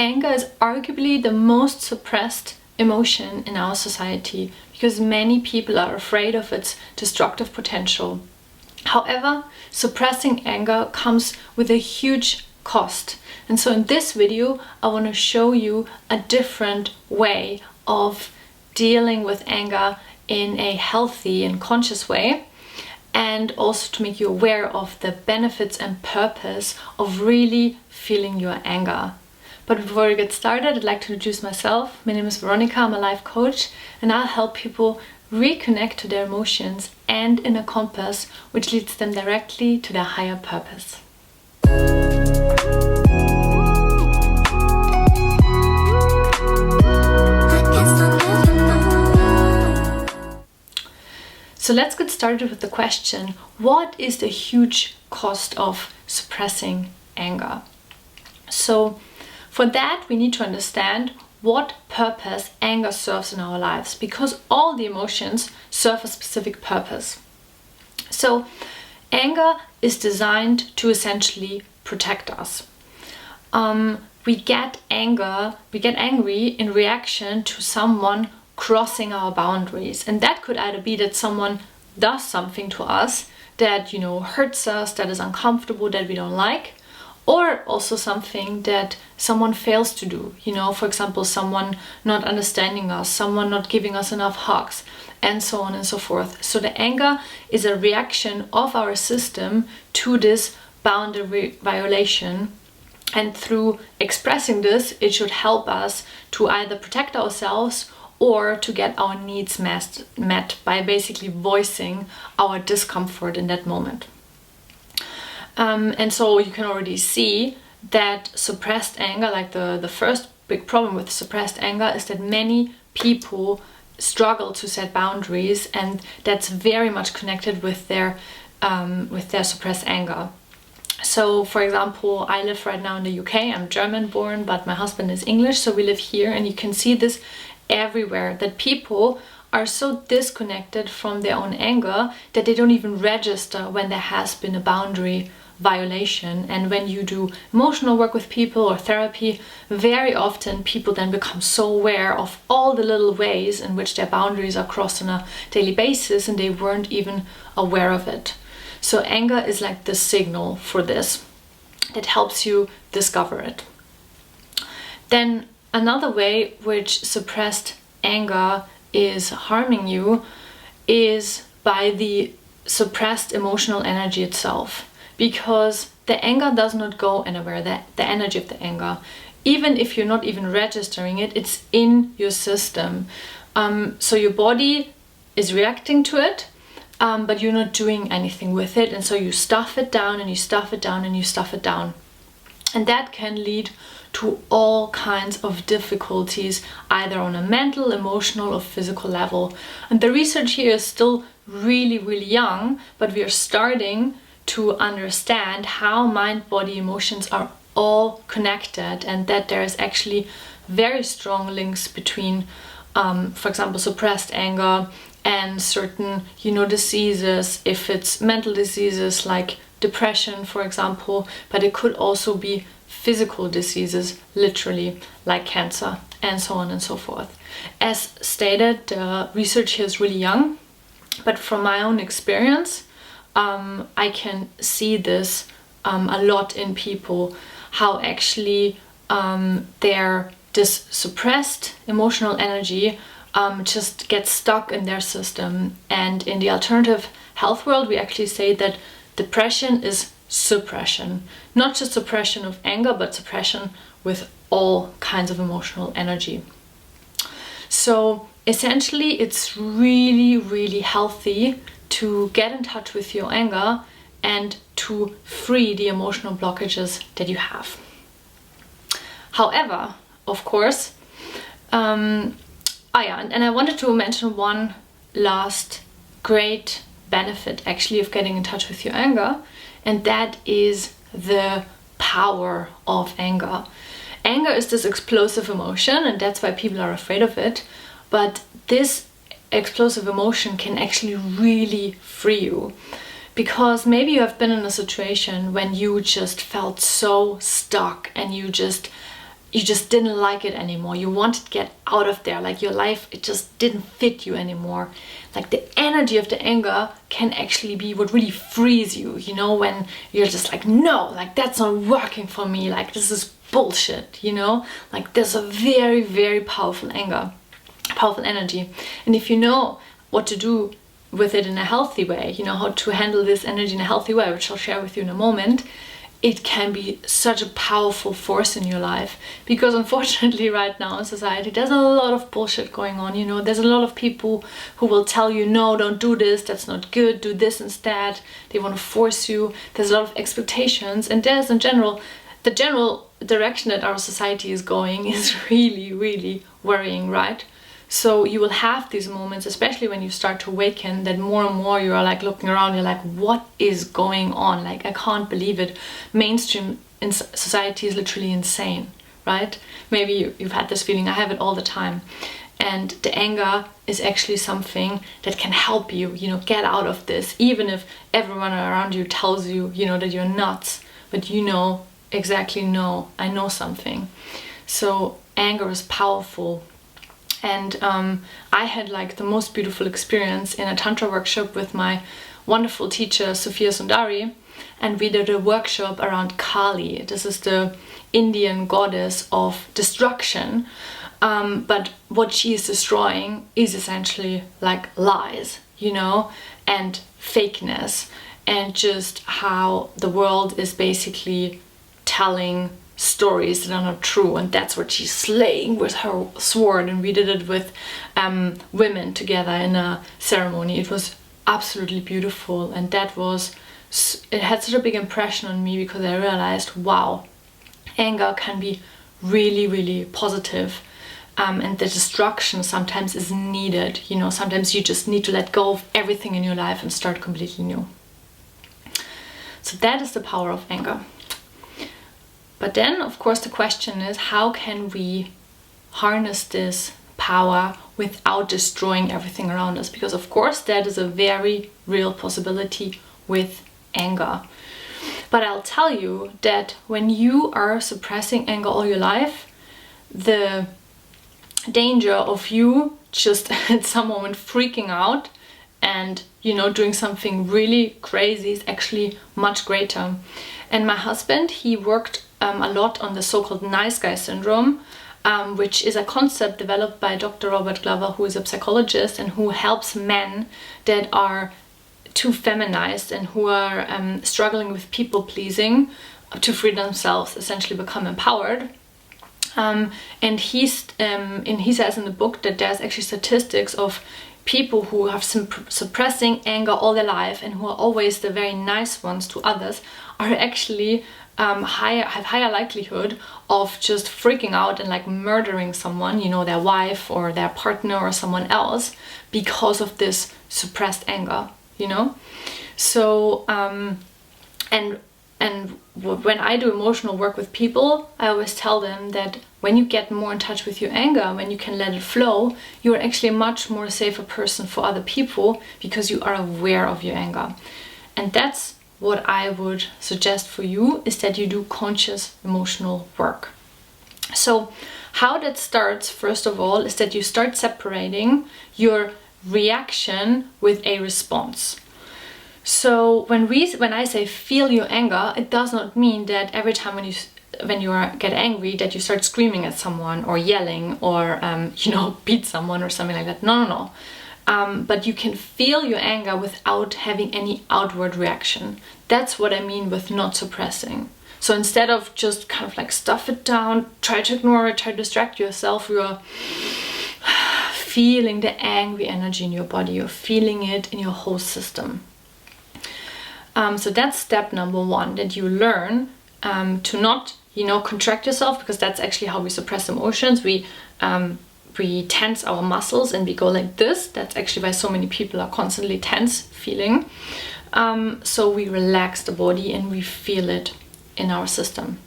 Anger is arguably the most suppressed emotion in our society because many people are afraid of its destructive potential. However, suppressing anger comes with a huge cost. And so in this video, I want to show you a different way of dealing with anger in a healthy and conscious way, and also to make you aware of the benefits and purpose of really feeling your anger. But before we get started, I'd like to introduce myself. My name is Veronica, I'm a life coach, and I'll help people reconnect to their emotions and inner compass, which leads them directly to their higher purpose. So let's get started with the question, what is the huge cost of suppressing anger? So for that, we need to understand what purpose anger serves in our lives, because all the emotions serve a specific purpose. So anger is designed to essentially protect us. We get angry in reaction to someone crossing our boundaries, and that could either be that someone does something to us that hurts us, that is uncomfortable, that we don't like, or also something that someone fails to do. For example, someone not understanding us, someone not giving us enough hugs, and so on and so forth. So the anger is a reaction of our system to this boundary violation. And through expressing this, it should help us to either protect ourselves or to get our needs met by basically voicing our discomfort in that moment. And so you can already see that suppressed anger, like the first big problem with suppressed anger, is that many people struggle to set boundaries, and that's very much connected with their suppressed anger. So, for example, I live right now in the UK. I'm German born, but my husband is English, so we live here, and you can see this everywhere, that people are so disconnected from their own anger that they don't even register when there has been a boundary violation. And when you do emotional work with people or therapy, very often people then become so aware of all the little ways in which their boundaries are crossed on a daily basis, and they weren't even aware of it. So anger is like the signal for this that helps you discover it. Then another way which suppressed anger is harming you is by the suppressed emotional energy itself, because the anger does not go anywhere, the energy of the anger. Even if you're not even registering it, it's in your system. So your body is reacting to it, but you're not doing anything with it, and so you stuff it down and you stuff it down and you stuff it down. And that can lead to all kinds of difficulties, either on a mental, emotional, or physical level. And the research here is still really, really young, but we are starting to understand how mind, body, emotions are all connected, and that there is actually very strong links between, for example, suppressed anger and certain, diseases, if it's mental diseases like depression, for example, but it could also be physical diseases, literally, like cancer, and so on and so forth. As stated, the research here is really young, but from my own experience, I can see this a lot in people, how actually this suppressed emotional energy just gets stuck in their system. And in the alternative health world, we actually say that depression is suppression, not just suppression of anger, but suppression with all kinds of emotional energy. So essentially, it's really, really healthy to get in touch with your anger and to free the emotional blockages that you have. However, of course, and I wanted to mention one last great benefit actually of getting in touch with your anger, and that is the power of anger. Anger is this explosive emotion, and that's why people are afraid of it, but this explosive emotion can actually really free you. Because maybe you have been in a situation when you just felt so stuck and you just you just didn't like it anymore. You wanted to get out of there. Like your life, it just didn't fit you anymore. Like the energy of the anger can actually be what really frees you, you know, when you're just like, no, like that's not working for me. Like this is bullshit, you know, like there's a very, very powerful anger, powerful energy. And if you know what to do with it in a healthy way, you know, how to handle this energy in a healthy way, which I'll share with you in a moment, it can be such a powerful force in your life. Because unfortunately right now in society there's a lot of bullshit going on, you know, there's a lot of people who will tell you, no, don't do this, that's not good, do this instead. They want to force you. There's a lot of expectations, and there's in general, the general direction that our society is going is really, really worrying, right? So you will have these moments, especially when you start to awaken, that more and more you are like looking around, you're like, what is going on? Like, I can't believe it. Mainstream in society is literally insane, right? Maybe you've had this feeling. I have it all the time. And the anger is actually something that can help you, you know, get out of this, even if everyone around you tells you, you know, that you're nuts, but you know exactly, no, I know something. So anger is powerful. And I had like the most beautiful experience in a Tantra workshop with my wonderful teacher, Sophia Sundari. And we did a workshop around Kali. This is the Indian goddess of destruction. But what she is destroying is essentially like lies, you know, and fakeness. And just how the world is basically telling stories that are not true, and that's what she's slaying with her sword. And we did it with women together in a ceremony. It was absolutely beautiful, and that was, it had such a big impression on me, because I realized, wow, anger can be really, really positive, and the destruction sometimes is needed, you know. Sometimes you just need to let go of everything in your life and start completely new. So that is the power of anger. But then, of course, the question is, how can we harness this power without destroying everything around us? Because, of course, that is a very real possibility with anger. But I'll tell you that when you are suppressing anger all your life, the danger of you just at some moment freaking out and, you know, doing something really crazy is actually much greater. And my husband, he worked a lot on the so-called nice guy syndrome, which is a concept developed by Dr. Robert Glover, who is a psychologist and who helps men that are too feminized and who are struggling with people pleasing to free themselves, essentially become empowered. And he says in the book that there's actually statistics of people who have suppressing anger all their life and who are always the very nice ones to others are actually have higher likelihood of just freaking out and like murdering someone, you know, their wife or their partner or someone else, because of this suppressed anger, you know. So and when I do emotional work with people, I always tell them that when you get more in touch with your anger, when you can let it flow, you're actually a much more safer person for other people, because you are aware of your anger. And that's what I would suggest for you, is that you do conscious emotional work. So how that starts, first of all, is that you start separating your reaction with a response. So when I say feel your anger, it does not mean that every time when you get angry that you start screaming at someone or yelling or you know, beat someone or something like that. No. But you can feel your anger without having any outward reaction. That's what I mean with not suppressing. So instead of just kind of like stuff it down, try to ignore it, try to distract yourself, you're feeling the angry energy in your body. You're feeling it in your whole system. So that's step number one, that you learn to not, you know, contract yourself, because that's actually how we suppress emotions. We tense our muscles and we go like this. That's actually why so many people are constantly tense feeling. So we relax the body and we feel it in our system.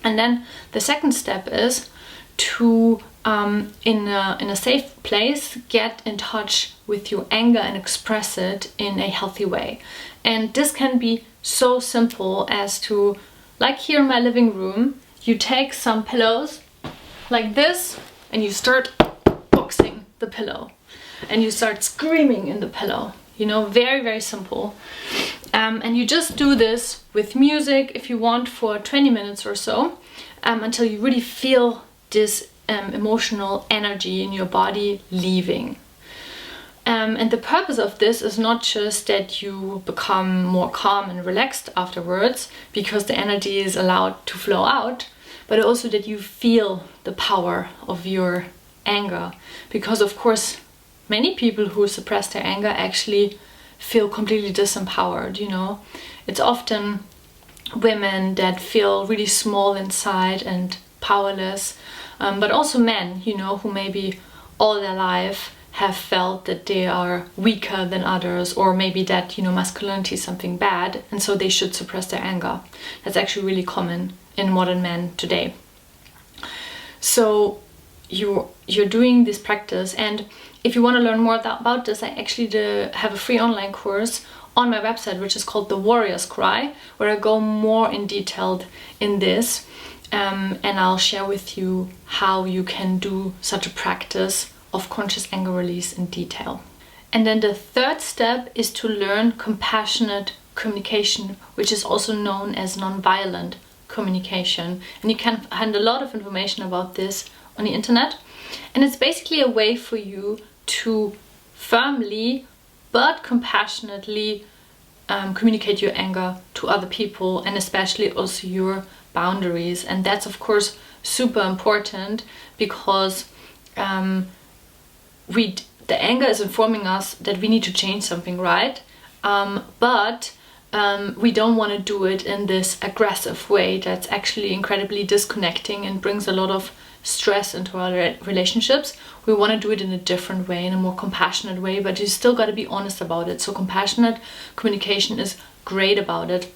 And then the second step is to, in a safe place, get in touch with your anger and express it in a healthy way. And this can be so simple as to, like here in my living room, you take some pillows like this and you start boxing the pillow and you start screaming in the pillow. You know, very, very simple. And you just do this with music if you want for 20 minutes or so, until you really feel this emotional energy in your body leaving. And the purpose of this is not just that you become more calm and relaxed afterwards because the energy is allowed to flow out, but also that you feel the power of your anger. Because of course, many people who suppress their anger actually feel completely disempowered, you know. It's often women that feel really small inside and powerless, but also men, you know, who maybe all their life have felt that they are weaker than others, or maybe that, you know, masculinity is something bad and so they should suppress their anger. That's actually really common in modern men today. So you're doing this practice, and if you want to learn more about this, I actually have a free online course on my website which is called The Warrior's Cry, where I go more in detail in this, and I'll share with you how you can do such a practice of conscious anger release in detail. And then the third step is to learn compassionate communication, which is also known as non-violent communication. And you can find a lot of information about this on the internet. And it's basically a way for you to firmly but compassionately communicate your anger to other people, and especially also your boundaries. And that's of course super important because the anger is informing us that we need to change something, right? But we don't want to do it in this aggressive way that's actually incredibly disconnecting and brings a lot of stress into our relationships. We want to do it in a different way, in a more compassionate way, but you still got to be honest about it. So compassionate communication is great about it.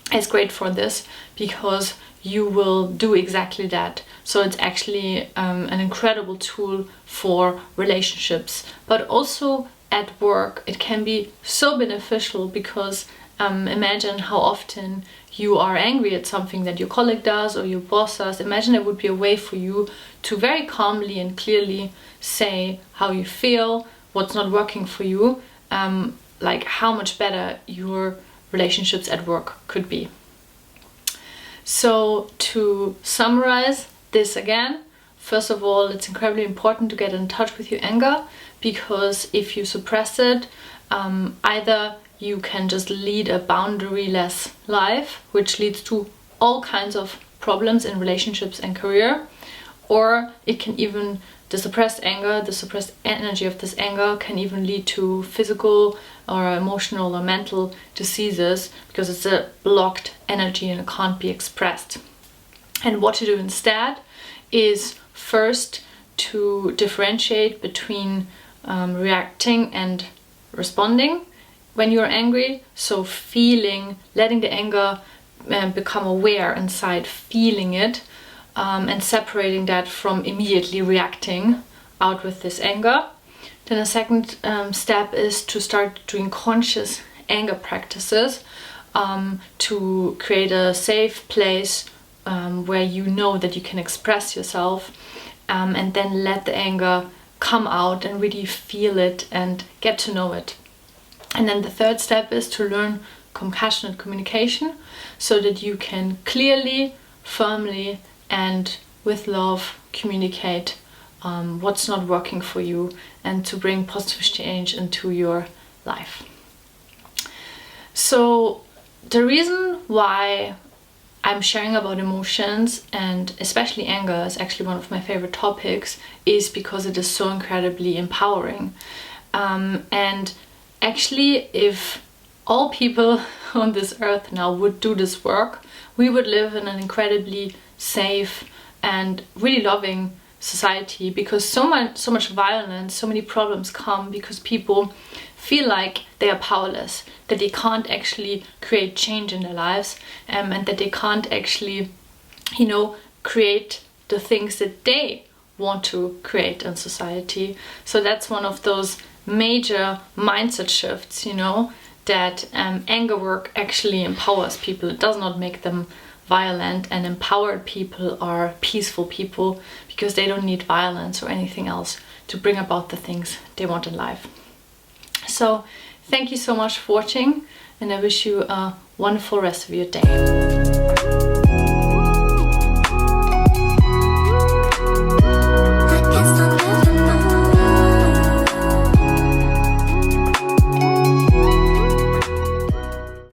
It's great for this because you will do exactly that. So it's actually an incredible tool for relationships, but also at work it can be so beneficial because imagine how often you are angry at something that your colleague does or your boss does. Imagine it would be a way for you to very calmly and clearly say how you feel, what's not working for you, like how much better your relationships at work could be. So to summarize this again, first of all, it's incredibly important to get in touch with your anger, because if you suppress it, either you can just lead a boundary-less life, which leads to all kinds of problems in relationships and career, or it can even, the suppressed anger, the suppressed energy of this anger can even lead to physical or emotional or mental diseases, because it's a blocked energy and it can't be expressed. And what to do instead is first to differentiate between reacting and responding when you're angry. So feeling, letting the anger become aware inside, feeling it, and separating that from immediately reacting out with this anger. Then a second step is to start doing conscious anger practices to create a safe place where you know that you can express yourself, and then let the anger come out and really feel it and get to know it. And then the third step is to learn compassionate communication so that you can clearly, firmly, and with love communicate what's not working for you and to bring positive change into your life. So the reason why I'm sharing about emotions, and especially anger is actually one of my favorite topics, is because it is so incredibly empowering. And actually, if all people on this earth now would do this work, we would live in an incredibly safe and really loving society, because so much violence, so many problems come because people feel like they are powerless, that they can't actually create change in their lives, and that they can't actually, you know, create the things that they want to create in society. So that's one of those major mindset shifts, you know, that anger work actually empowers people. It does not make them violent, and empowered people are peaceful people because they don't need violence or anything else to bring about the things they want in life. So thank you so much for watching, and I wish you a wonderful rest of your day.